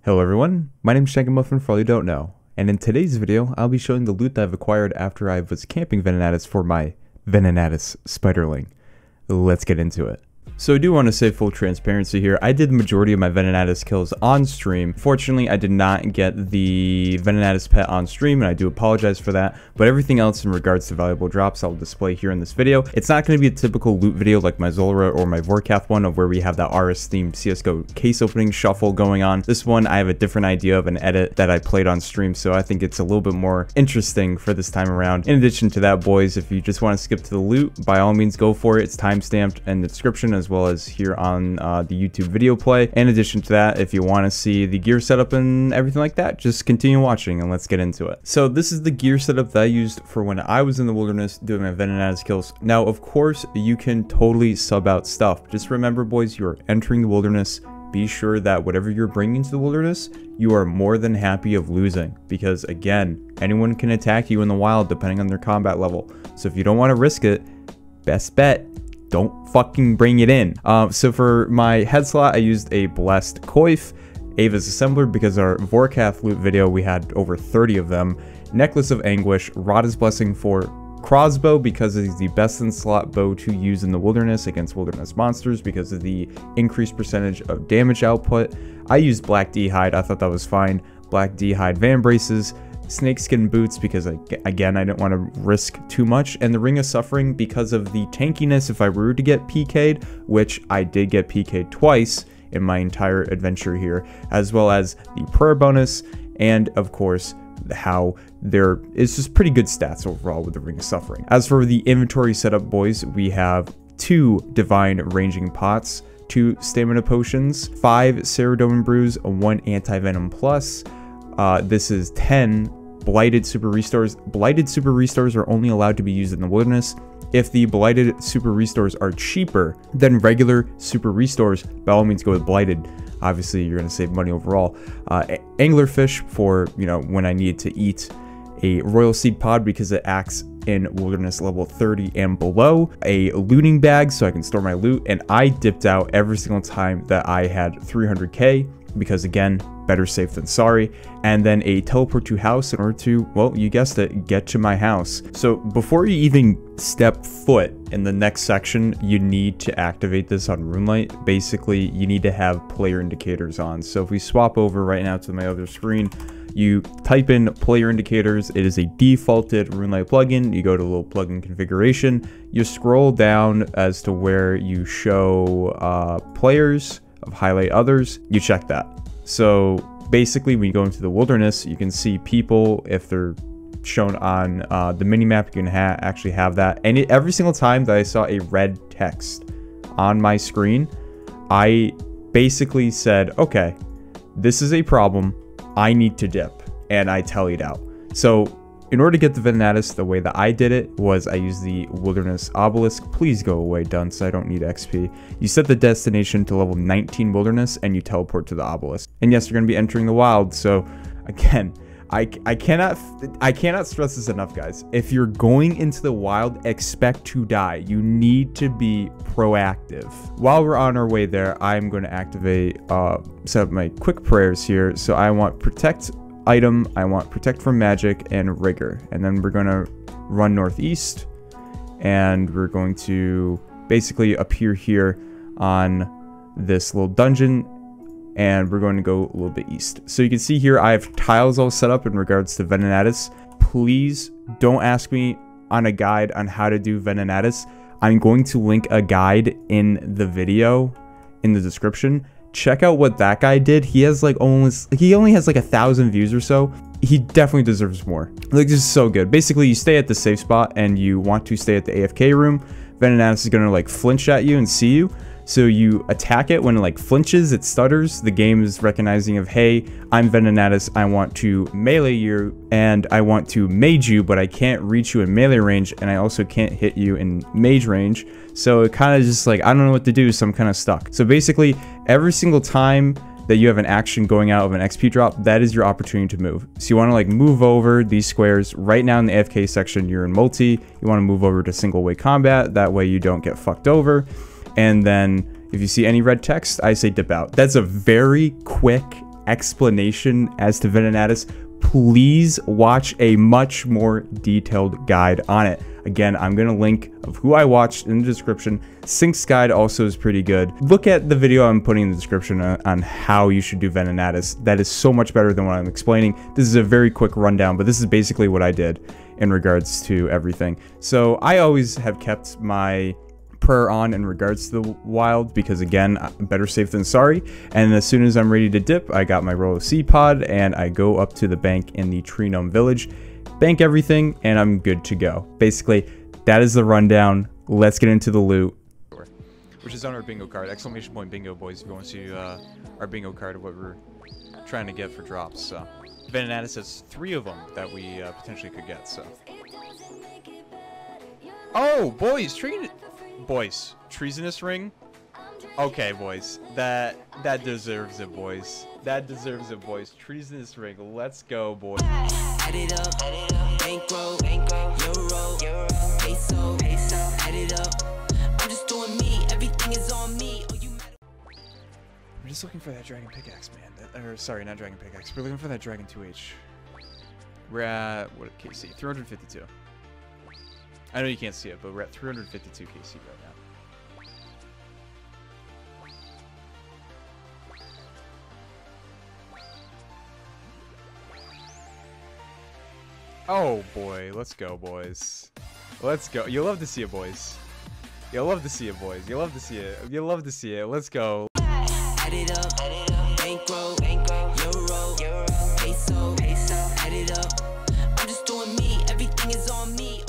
Hello everyone, my name is Shankamuffin for all you don't know, and in today's video I'll be showing the loot that I've acquired after I was camping Venenatis for my Venenatis Spiderling. Let's get into it. So I do want to say full transparency here, I did the majority of my Venenatis kills on stream. Fortunately, I did not get the Venenatis pet on stream, and I do apologize for that, but everything else in regards to valuable drops I'll display here in this video. It's not going to be a typical loot video like my Zolra or my Vorkath one of where we have that RS themed CSGO case opening shuffle going on. This one, I have a different idea of an edit that I played on stream, so I think it's a little bit more interesting for this time around. In addition to that, boys, if you just want to skip to the loot, by all means go for it. It's timestamped in the description as well as here on the YouTube video play. In addition to that, if you want to see the gear setup and everything like that, just continue watching and let's get into it. So this is the gear setup that I used for when I was in the wilderness doing my Venenatis kills. Now, of course, you can totally sub out stuff. Just remember, boys, you're entering the wilderness. Be sure that whatever you're bringing to the wilderness, you are more than happy of losing, because again, anyone can attack you in the wild depending on their combat level. So if you don't want to risk it, best bet, don't fucking bring it in. So for my head slot, I used a Blessed Coif, Ava's Assembler because our Vorkath loot video, we had over 30 of them, Necklace of Anguish, Rada's Blessing for Crossbow because it's the best in slot bow to use in the wilderness against wilderness monsters because of the increased percentage of damage output. I used Black D-Hide, I thought that was fine. Black D-Hide Van Braces, Snakeskin Boots because again I didn't want to risk too much, and the Ring of Suffering because of the tankiness if I were to get PK'd, which I did get PK'd twice in my entire adventure here, as well as the prayer bonus, and of course how there is just pretty good stats overall with the Ring of Suffering. As for the inventory setup, boys, we have 2 Divine Ranging Pots, 2 Stamina Potions, 5 Ceradomin Brews, 1 Anti-Venom Plus. This is 10 Blighted Super Restores. Blighted Super Restores are only allowed to be used in the wilderness. If the Blighted Super Restores are cheaper than regular Super Restores, by all means go with Blighted. Obviously, you're going to save money overall. Anglerfish for, you know, when I need to eat. A Royal Seed Pod because it acts in wilderness level 30 and below. A looting bag so I can store my loot. And I dipped out every single time that I had 300k because again, better safe than sorry. And then a teleport to house in order to, well, you guessed it, get to my house. So before you even step foot in the next section, you need to activate this on RuneLite. Basically, you need to have player indicators on. So if we swap over right now to my other screen, you type in player indicators. It is a defaulted RuneLite plugin. You go to a little plugin configuration. You scroll down as to where you show players, of highlight others. You check that. So basically, when you go into the wilderness, you can see people if they're shown on the minimap. You can actually have that. And every single time that I saw a red text on my screen, I basically said, okay, this is a problem. I need to dip, and I tallied out. So in order to get the Venenatis, the way that I did it was I used the Wilderness Obelisk. Please go away, dunce, I don't need XP. You set the destination to level 19 Wilderness, and you teleport to the Obelisk. And yes, you're going to be entering the wild, so again, I cannot stress this enough, guys. If you're going into the wild, expect to die. You need to be proactive. While we're on our way there, I'm going to activate, set up my quick prayers here. So I want Protect item, I want Protect from Magic and Rigor. And then we're going to run northeast, and we're going to basically appear here on this little dungeon, and we're going to go a little bit east. So you can see here I have tiles all set up in regards to Venenatis. Please don't ask me on a guide on how to do Venenatis. I'm going to link a guide in the video in the description. Check out what that guy did. He has like he only has like 1,000 views or so. He definitely deserves more. Like, this is so good. Basically, you stay at the safe spot and you want to stay at the AFK room. Venenatis is going to like flinch at you and see you. So you attack it. When it like flinches, it stutters. The game is recognizing of, hey, I'm Venenatis. I want to melee you and I want to mage you, but I can't reach you in melee range, and I also can't hit you in mage range. So it kind of just like, I don't know what to do, so I'm kind of stuck. So basically, every single time that you have an action going out of an XP drop, that is your opportunity to move. So you want to like move over these squares. Right now in the AFK section, you're in multi. You want to move over to single way combat. That way you don't get fucked over. And then if you see any red text, I say dip out. That's a very quick explanation as to Venenatis, please watch a much more detailed guide on it. Again, I'm going to link of who I watched in the description. Sync's guide also is pretty good. Look at the video I'm putting in the description on how you should do Venenatis. That is so much better than what I'm explaining. This is a very quick rundown, but this is basically what I did in regards to everything. So I always have kept my prayer on in regards to the wild, because again, better safe than sorry. And as soon as I'm ready to dip, I got my roll of sea pod and I go up to the bank in the Tree Gnome Village, bank everything, and I'm good to go. Basically, that is the rundown. Let's get into the loot, which is on our bingo card. Exclamation point bingo, boys, if you want to see our bingo card of what we're trying to get for drops. So Venenatis has 3 of them that we potentially could get. So oh, boys, treasonous ring. Okay, boys, that deserves it, boys. That deserves it, boys. Treasonous ring. Let's go, boys. Add it up, bankroll, euro, peso, add it up. I'm just doing me, everything is on me. We're just looking for that dragon pickaxe, man. Or sorry, not dragon pickaxe. We're looking for that dragon 2H. We're at what KC? 352. I know you can't see it, but we're at 352 KC right now. Oh boy, let's go, boys. Let's go. You'll love to see it, boys. You'll love to see it, boys. You'll love to see it. You'll love to see it. Let's go. Add it up, bankroll, euro, peso, add it up. I'm just doing me, everything is on me.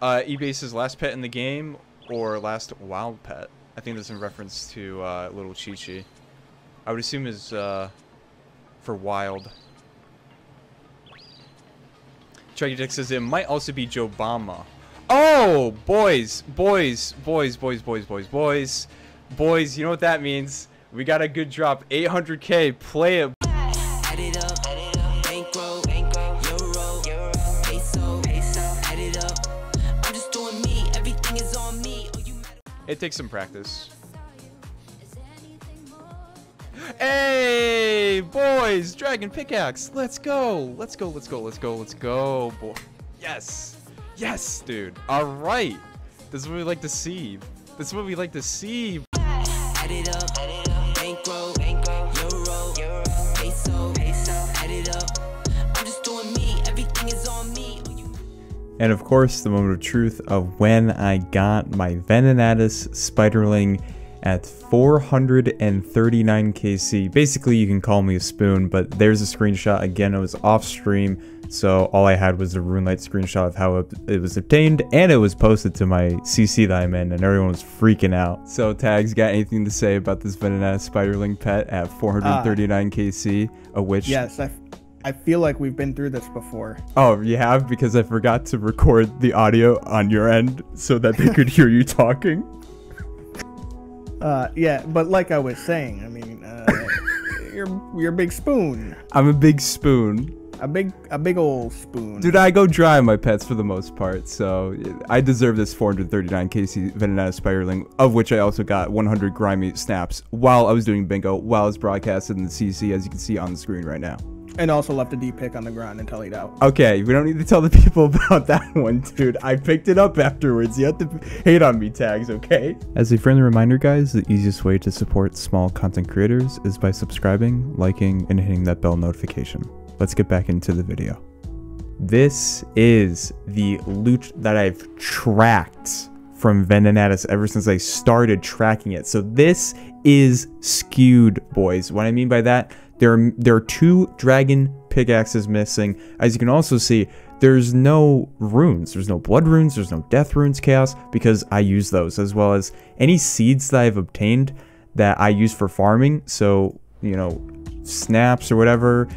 eBase's last pet in the game, or last wild pet. I think that's in reference to little Chi-Chi. I would assume is for wild. Jagex says it might also be Jobama. Oh, boys, you know what that means? We got a good drop, 800k. Play it. Add it up, bankroll, euro, peso, add it up. I'm just doing me, everything is on me. It takes some practice. Hey, boys, dragon pickaxe. Let's go. Let's go, boy. Yes, dude. All right. This is what we like to see. Add it up, bankroll, euro, peso, add it up. I'm just doing me, everything is on me. And of course, the moment of truth of when I got my Venenatis Spiderling at 439 KC. Basically, you can call me a spoon, but there's a screenshot. Again, it was off stream, so all I had was a RuneLite screenshot of how it was obtained, and it was posted to my CC that I'm in, and everyone was freaking out. So, Tags, got anything to say about this Venenatis Spiderling pet at 439 KC, a witch? Yes, I feel like we've been through this before. Oh, you have? Because I forgot to record the audio on your end so that they could hear you talking. Yeah, but like I was saying, I mean, you're a big spoon. I'm a big spoon. A big old spoon. Dude, I go dry on my pets for the most part, so I deserve this 439 KC Venenatis Spiderling, of which I also got 100 grimy snaps while I was doing bingo, while I was broadcasting the CC, as you can see on the screen right now. And also left a D pick on the ground and tallied out. Okay, we don't need to tell the people about that one, dude. I picked it up afterwards. You have to hate on me, Tags, okay? As a friendly reminder, guys, the easiest way to support small content creators is by subscribing, liking, and hitting that bell notification. Let's get back into the video. This is the loot that I've tracked from Venenatis ever since I started tracking it. So this is skewed, boys. What I mean by that, there are 2 dragon pickaxes missing. As you can also see, there's no runes. There's no blood runes. There's no death runes, chaos, because I use those, as well as any seeds that I've obtained that I use for farming. So, you know, snaps or whatever,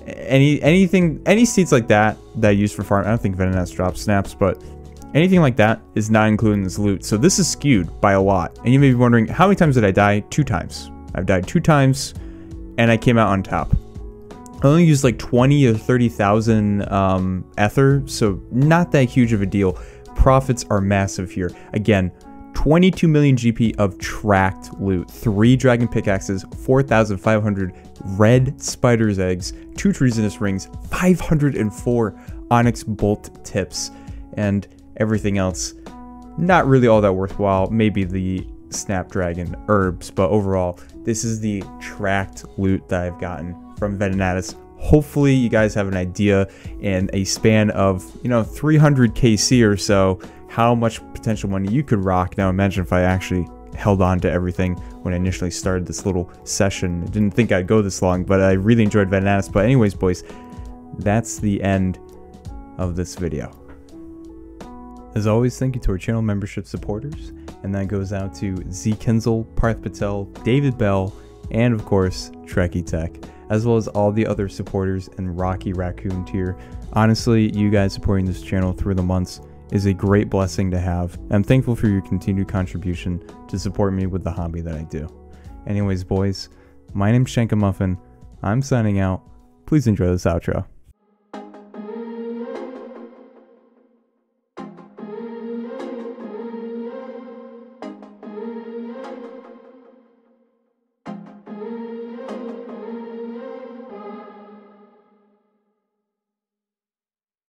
any seeds like that I use for farming. I don't think Venenatis drops snaps, but anything like that is not included in this loot. So this is skewed by a lot. And you may be wondering, how many times did I die? 2 times. I've died 2 times. And I came out on top. I only used like 20 or 30,000 ether, so not that huge of a deal. Profits are massive here. Again, 22 million GP of tracked loot, 3 dragon pickaxes, 4,500 red spider's eggs, 2 treasonous rings, 504 onyx bolt tips, and everything else not really all that worthwhile. Maybe the snapdragon herbs, but overall this is the tracked loot that I've gotten from Venenatis. Hopefully you guys have an idea in a span of 300 KC or so how much potential money you could rock. Now imagine if I actually held on to everything when I initially started this little session. I didn't think I'd go this long, but I really enjoyed Venenatis. But anyways, boys, that's the end of this video. As always, thank you to our channel membership supporters, and that goes out to Z Kinzel, Parth Patel, David Bell, and of course Trekkie Tech, as well as all the other supporters in Rocky Raccoon tier. Honestly, you guys supporting this channel through the months is a great blessing to have. I'm thankful for your continued contribution to support me with the hobby that I do. Anyways, boys, my name's Shanka Muffin. I'm signing out. Please enjoy this outro.